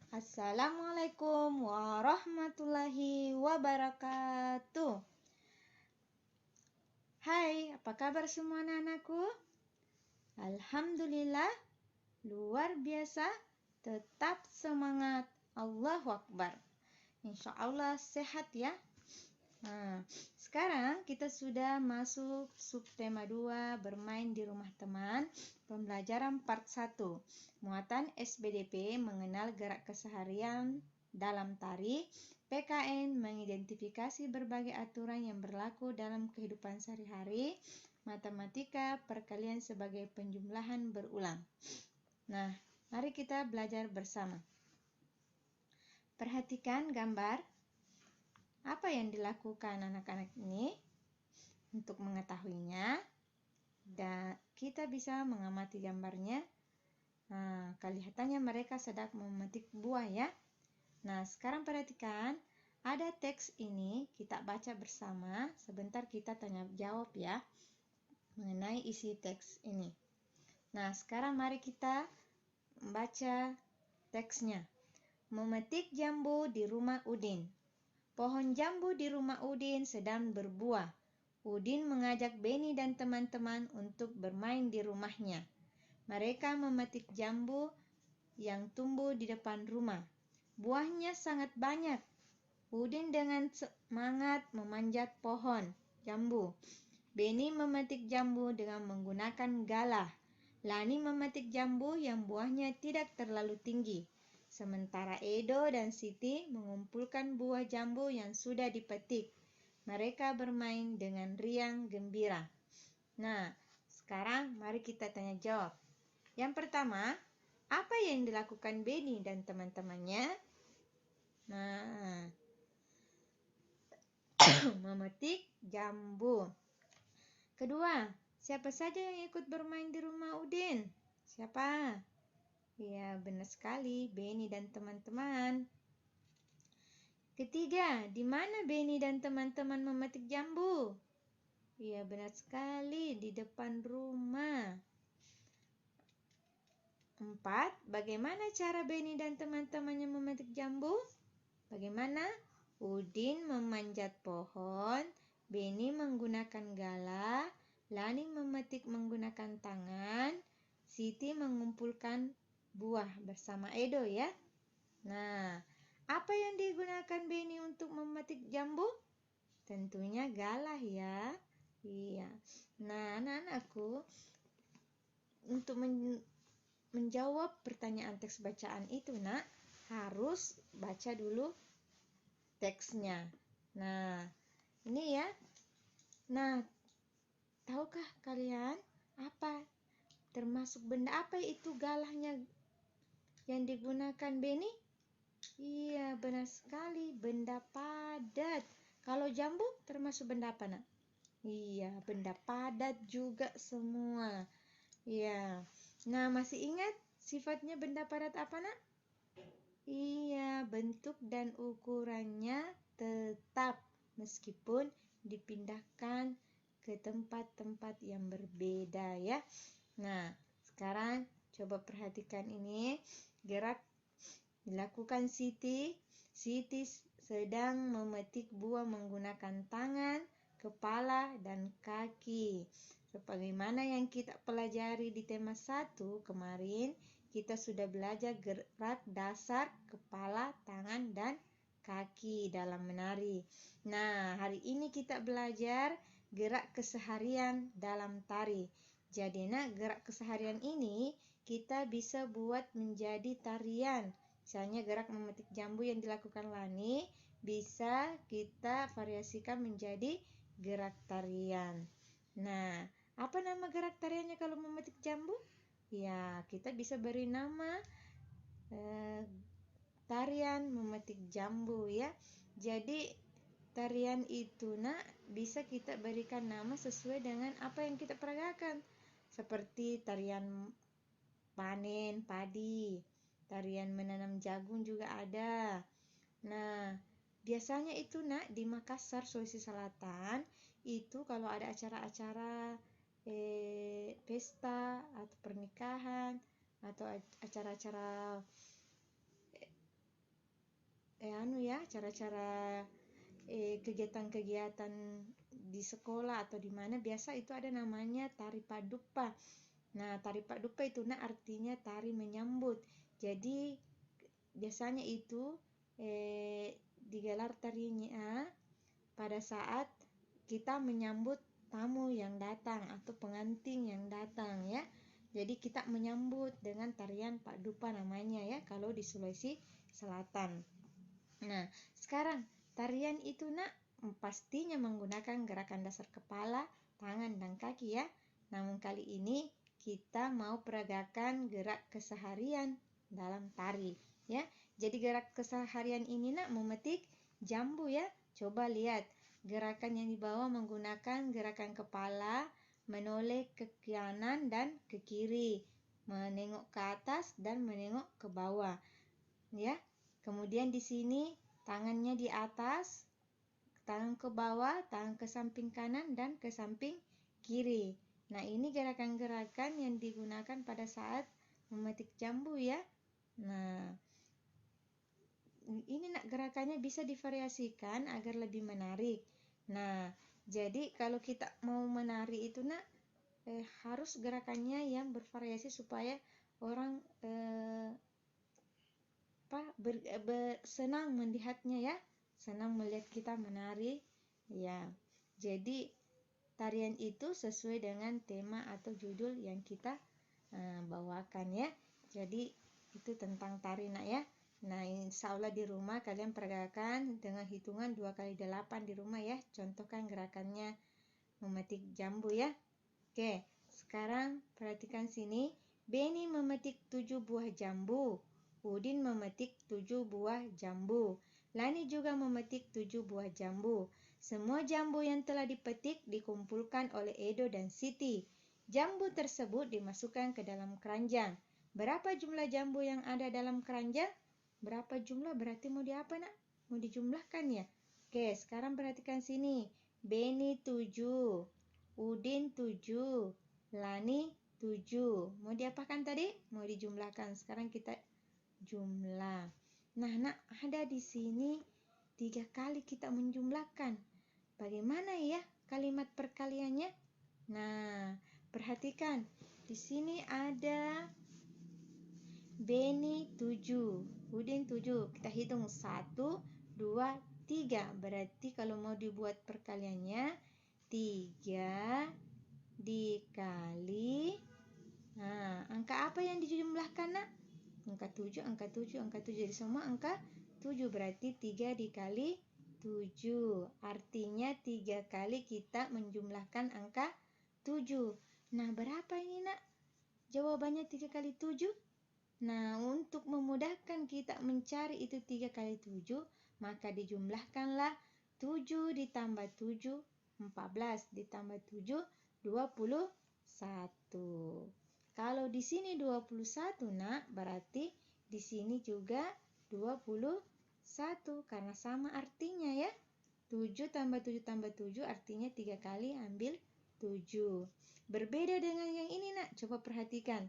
Assalamualaikum warahmatullahi wabarakatuh. Hai, apa kabar semua anak-anakku? Alhamdulillah, luar biasa, tetap semangat. Allahu Akbar. Insya Allah sehat ya. Nah, sekarang kita sudah masuk subtema 2, bermain di rumah teman, pembelajaran part 1. Muatan SBDP mengenal gerak keseharian dalam tari, PKN mengidentifikasi berbagai aturan yang berlaku dalam kehidupan sehari-hari, matematika perkalian sebagai penjumlahan berulang. Nah, mari kita belajar bersama. Perhatikan gambar. Apa yang dilakukan anak-anak ini? Untuk mengetahuinya, dan kita bisa mengamati gambarnya. Nah, kelihatannya mereka sedang memetik buah ya. Nah, sekarang perhatikan, ada teks ini, kita baca bersama. Sebentar kita tanya jawab ya, mengenai isi teks ini. Nah, sekarang mari kita membaca teksnya. Memetik jambu di rumah Udin. Pohon jambu di rumah Udin sedang berbuah. Udin mengajak Beni dan teman-teman untuk bermain di rumahnya. Mereka memetik jambu yang tumbuh di depan rumah. Buahnya sangat banyak. Udin dengan semangat memanjat pohon jambu. Beni memetik jambu dengan menggunakan galah. Lani memetik jambu yang buahnya tidak terlalu tinggi. Sementara Edo dan Siti mengumpulkan buah jambu yang sudah dipetik. Mereka bermain dengan riang gembira. Nah, sekarang mari kita tanya jawab. Yang pertama, apa yang dilakukan Beni dan teman-temannya? Nah, memetik jambu. Kedua, siapa saja yang ikut bermain di rumah Udin? Siapa? Ya, benar sekali, Beni dan teman-teman. Ketiga, di mana Beni dan teman-teman memetik jambu? Ya, benar sekali, di depan rumah. 4. Bagaimana cara Beni dan teman-temannya memetik jambu? Bagaimana? Udin memanjat pohon, Beni menggunakan galah, Lani memetik menggunakan tangan, Siti mengumpulkan buah bersama Edo ya. Nah, apa yang digunakan Beni untuk memetik jambu? Tentunya galah ya. Iya. Nah, anak-anakku, untuk menjawab pertanyaan teks bacaan itu, nak, harus baca dulu teksnya. Nah, ini ya. Nah, tahukah kalian apa termasuk benda apa itu galahnya yang digunakan Beni? Iya, benar sekali, benda padat. Kalau jambu termasuk benda apa, nak? Iya, benda padat juga semua. Iya. Nah, masih ingat sifatnya benda padat apa, nak? Iya, bentuk dan ukurannya tetap meskipun dipindahkan ke tempat-tempat yang berbeda ya. Nah, sekarang coba perhatikan ini. Gerak dilakukan Siti. Siti sedang memetik buah menggunakan tangan, kepala, dan kaki. Sebagaimana yang kita pelajari di tema 1 kemarin, kita sudah belajar gerak dasar kepala, tangan, dan kaki dalam menari. Nah, hari ini kita belajar gerak keseharian dalam tari. Jadi, gerak keseharian ini kita bisa buat menjadi tarian. Misalnya gerak memetik jambu yang dilakukan Lani, bisa kita variasikan menjadi gerak tarian. Nah, apa nama gerak tariannya kalau memetik jambu? Ya, kita bisa beri nama tarian memetik jambu ya. Jadi tarian itu bisa kita berikan nama sesuai dengan apa yang kita peragakan. Seperti tarian panen padi, tarian menanam jagung juga ada. Nah, biasanya itu di Makassar, Sulawesi Selatan, itu kalau ada acara-acara pesta atau pernikahan atau acara-acara ya, cara-cara kegiatan-kegiatan di sekolah atau di mana biasa itu ada namanya tari padupa. Nah, tari padupa itu artinya tari menyambut. Jadi biasanya itu digelar tarinya pada saat kita menyambut tamu yang datang atau pengantin yang datang ya. Jadi kita menyambut dengan tarian padupa namanya ya kalau di Sulawesi Selatan. Nah, sekarang tarian itu pastinya menggunakan gerakan dasar kepala, tangan, dan kaki ya. Namun kali ini kita mau peragakan gerak keseharian dalam tari ya. Jadi gerak keseharian ini memetik jambu ya. Coba lihat gerakan yang dibawa menggunakan gerakan kepala, menoleh ke kanan dan ke kiri, menengok ke atas dan menengok ke bawah ya. Kemudian di sini tangannya di atas, tangan ke bawah, tangan ke samping kanan dan ke samping kiri. Nah, ini gerakan-gerakan yang digunakan pada saat memetik jambu ya. Nah, ini gerakannya bisa divariasikan agar lebih menarik. Nah, jadi kalau kita mau menari itu harus gerakannya yang bervariasi supaya orang senang melihatnya ya, senang melihat kita menari ya. Jadi tarian itu sesuai dengan tema atau judul yang kita bawakan ya. Jadi itu tentang tari ya. Nah, insya Allah di rumah kalian peragakan dengan hitungan 2x8 di rumah ya. Contohkan gerakannya memetik jambu ya. Oke, sekarang perhatikan sini. Beni memetik 7 buah jambu. Udin memetik 7 buah jambu. Lani juga memetik 7 buah jambu. Semua jambu yang telah dipetik dikumpulkan oleh Edo dan Siti. Jambu tersebut dimasukkan ke dalam keranjang. Berapa jumlah jambu yang ada dalam keranjang? Berapa jumlah berarti mau diapa Mau dijumlahkan ya? Oke, sekarang perhatikan sini. Beni 7, Udin 7, Lani 7. Mau diapakan tadi? Mau dijumlahkan. Sekarang kita jumlah. Nah, ada di sini 3 kali kita menjumlahkan. Bagaimana ya kalimat perkaliannya? Nah, perhatikan. Di sini ada Beni 7, Udin 7. Kita hitung 1, 2, 3. Berarti kalau mau dibuat perkaliannya 3 dikali. Nah, angka apa yang dijumlahkan Angka 7, angka 7, angka 7. Jadi semua angka 7. Berarti 3 dikali 7. Artinya 3 kali kita menjumlahkan angka 7. Nah, berapa ini Jawabannya 3 kali 7. Nah, untuk memudahkan kita mencari itu 3 kali 7, maka dijumlahkanlah 7 ditambah 7, 14. Ditambah 7, 21. Kalau di sini 21 berarti di sini juga 21 karena sama artinya ya. 7 tambah 7 tambah 7 artinya 3 kali ambil 7. Berbeda dengan yang ini coba perhatikan.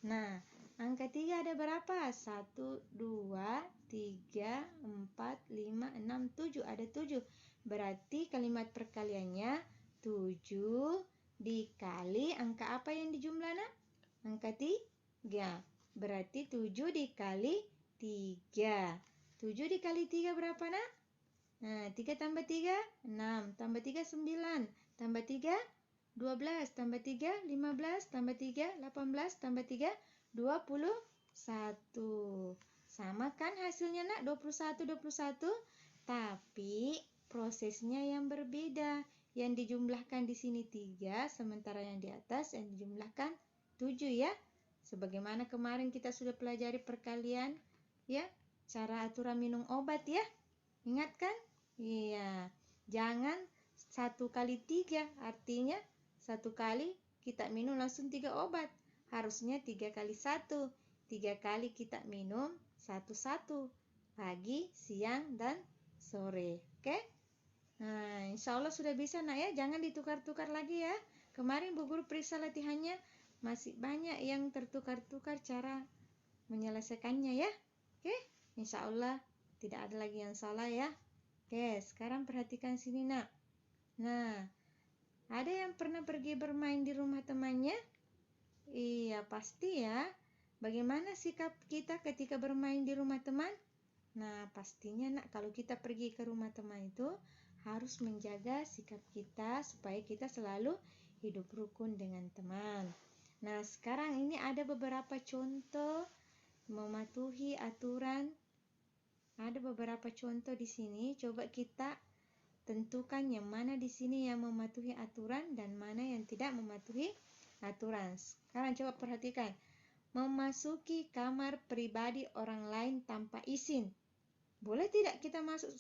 Nah, angka 3 ada berapa? 1, 2, 3, 4, 5, 6, 7. Ada 7. Berarti kalimat perkaliannya 7 dikali angka apa yang dijumlah Angka 3. Berarti 7 dikali 3. 7 dikali 3 berapa Nah, 3 tambah 3, 6. Tambah 3, 9. Tambah 3, 12. Tambah 3, 15. Tambah 3, 18. Tambah 3, 21. Sama kan hasilnya 21, 21. Tapi prosesnya yang berbeda. Yang dijumlahkan di sini 3, sementara yang di atas yang dijumlahkan 7 ya. Sebagaimana kemarin kita sudah pelajari perkalian ya, cara aturan minum obat ya. Ingat kan? Iya. Jangan 1 kali 3, artinya 1 kali kita minum langsung 3 obat. Harusnya 3 kali 1. 3 kali kita minum 1-1. Pagi, siang, dan sore. Oke? Nah, insya Allah sudah bisa ya. Jangan ditukar-tukar lagi ya. Kemarin Bu Guru periksa latihannya. Masih banyak yang tertukar-tukar cara menyelesaikannya ya. Oke, insya Allah Tidak ada lagi yang salah ya. Oke, sekarang perhatikan sini nak. Nah, ada yang pernah pergi bermain di rumah temannya? Iya, pasti ya. Bagaimana sikap kita ketika bermain di rumah teman? Nah, pastinya nak, kalau kita pergi ke rumah teman itu harus menjaga sikap kita supaya kita selalu hidup rukun dengan teman. Nah, sekarang ini ada beberapa contoh mematuhi aturan. Ada beberapa contoh di sini. Coba kita tentukan yang mana di sini yang mematuhi aturan dan mana yang tidak mematuhi aturan. Sekarang coba perhatikan. Memasuki kamar pribadi orang lain tanpa izin. Boleh tidak kita masuk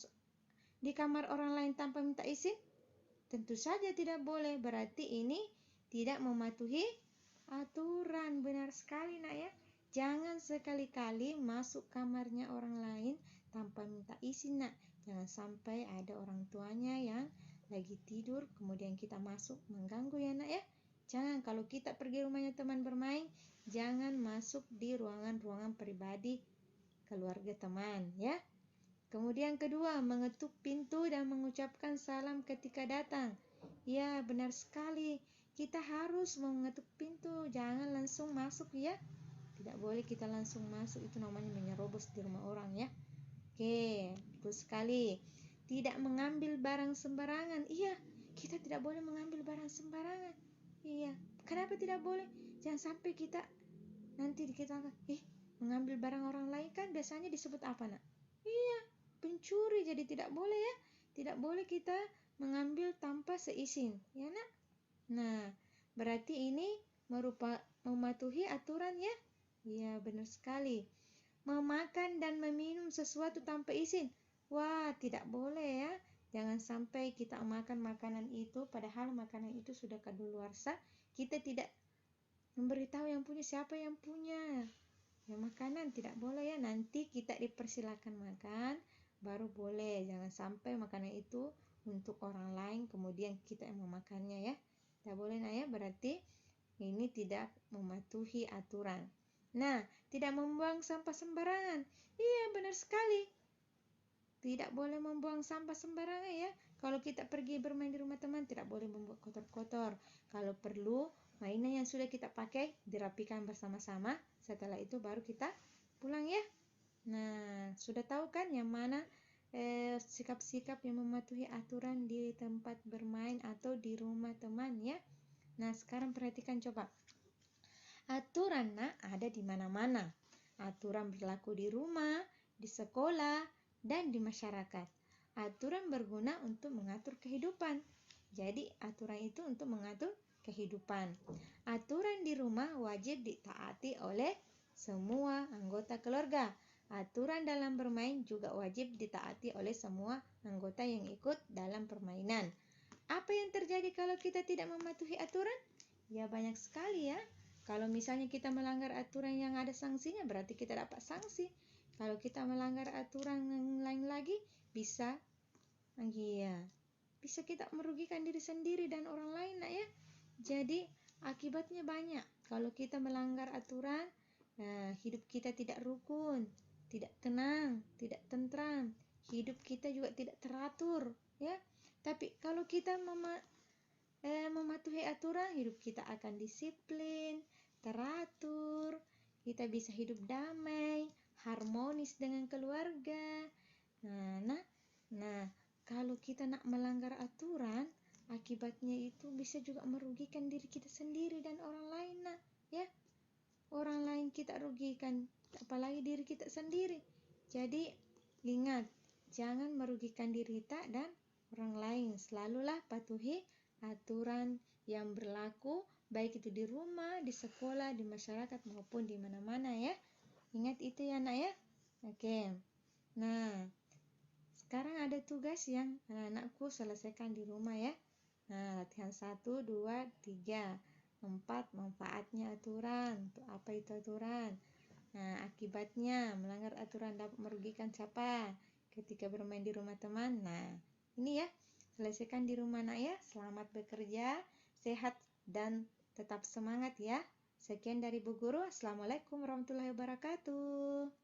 di kamar orang lain tanpa minta izin? Tentu saja tidak boleh. Berarti ini tidak mematuhi aturan. Benar sekali nak ya. Jangan sekali-kali masuk kamarnya orang lain tanpa minta izin nak. Jangan sampai ada orang tuanya yang lagi tidur kemudian kita masuk mengganggu ya nak ya. Jangan, kalau kita pergi rumahnya teman bermain, jangan masuk di ruangan-ruangan pribadi keluarga teman ya. Kemudian kedua, mengetuk pintu dan mengucapkan salam ketika datang. Ya, benar sekali. Kita harus mengetuk pintu, jangan langsung masuk ya. Tidak boleh kita langsung masuk, itu namanya menyerobos di rumah orang ya. Oke, betul sekali. Tidak mengambil barang sembarangan. Iya, kita tidak boleh mengambil barang sembarangan. Iya, kenapa tidak boleh? Jangan sampai kita nanti kita mengambil barang orang lain, kan biasanya disebut apa nak? Iya, pencuri. Jadi tidak boleh ya. Tidak boleh kita mengambil tanpa seizin, ya nak? Nah, berarti ini mematuhi aturan ya? Iya, benar sekali. Memakan dan meminum sesuatu tanpa izin. Wah, tidak boleh ya. Jangan sampai kita makan makanan itu padahal makanan itu sudah kadaluarsa. Kita tidak memberitahu yang punya siapa yang punya. Ya, makanan tidak boleh ya. Nanti kita dipersilakan makan baru boleh. Jangan sampai makanan itu untuk orang lain kemudian kita yang memakannya ya. Tidak boleh nah ya. Berarti ini tidak mematuhi aturan. Nah, tidak membuang sampah sembarangan. Iya, benar sekali. Tidak boleh membuang sampah sembarangan ya. Kalau kita pergi bermain di rumah teman, tidak boleh membuang kotor-kotor. Kalau perlu, mainan yang sudah kita pakai dirapikan bersama-sama. Setelah itu baru kita pulang ya. Nah, sudah tahu kan yang mana sikap-sikap yang mematuhi aturan di tempat bermain atau di rumah teman ya. Nah, sekarang perhatikan coba. Aturan nak ada di mana-mana. Aturan berlaku di rumah, di sekolah, dan di masyarakat. Aturan berguna untuk mengatur kehidupan. Jadi aturan itu untuk mengatur kehidupan. Aturan di rumah wajib ditaati oleh semua anggota keluarga. Aturan dalam bermain juga wajib ditaati oleh semua anggota yang ikut dalam permainan. Apa yang terjadi kalau kita tidak mematuhi aturan? Ya, banyak sekali ya. Kalau misalnya kita melanggar aturan yang ada sanksinya, berarti kita dapat sanksi. Kalau kita melanggar aturan yang lain lagi, bisa kita merugikan diri sendiri dan orang lain nak ya. Jadi akibatnya banyak. Kalau kita melanggar aturan, hidup kita tidak rukun, tidak tenang, tidak tentram. Hidup kita juga tidak teratur ya. Tapi kalau kita mematuhi aturan, hidup kita akan disiplin, teratur, kita bisa hidup damai, harmonis dengan keluarga. Nah, kalau kita nak melanggar aturan, akibatnya itu bisa juga merugikan diri kita sendiri dan orang lain nak, ya. Orang lain kita rugikan, apalagi diri kita sendiri. Jadi ingat, jangan merugikan diri kita dan orang lain. Selalulah patuhi aturan yang berlaku, baik itu di rumah, di sekolah, di masyarakat maupun di mana-mana ya. Ingat itu ya nak ya. Oke. Nah, sekarang ada tugas yang anak-anakku selesaikan di rumah ya. Nah, latihan 1, 2, 3, 4, manfaatnya aturan. Untuk apa itu aturan? Nah, akibatnya melanggar aturan dapat merugikan siapa? Ketika bermain di rumah teman. Nah, ini ya. Selesaikan di rumah nak ya. Selamat bekerja, sehat dan tetap semangat ya. Sekian dari Bu Guru. Assalamualaikum warahmatullahi wabarakatuh.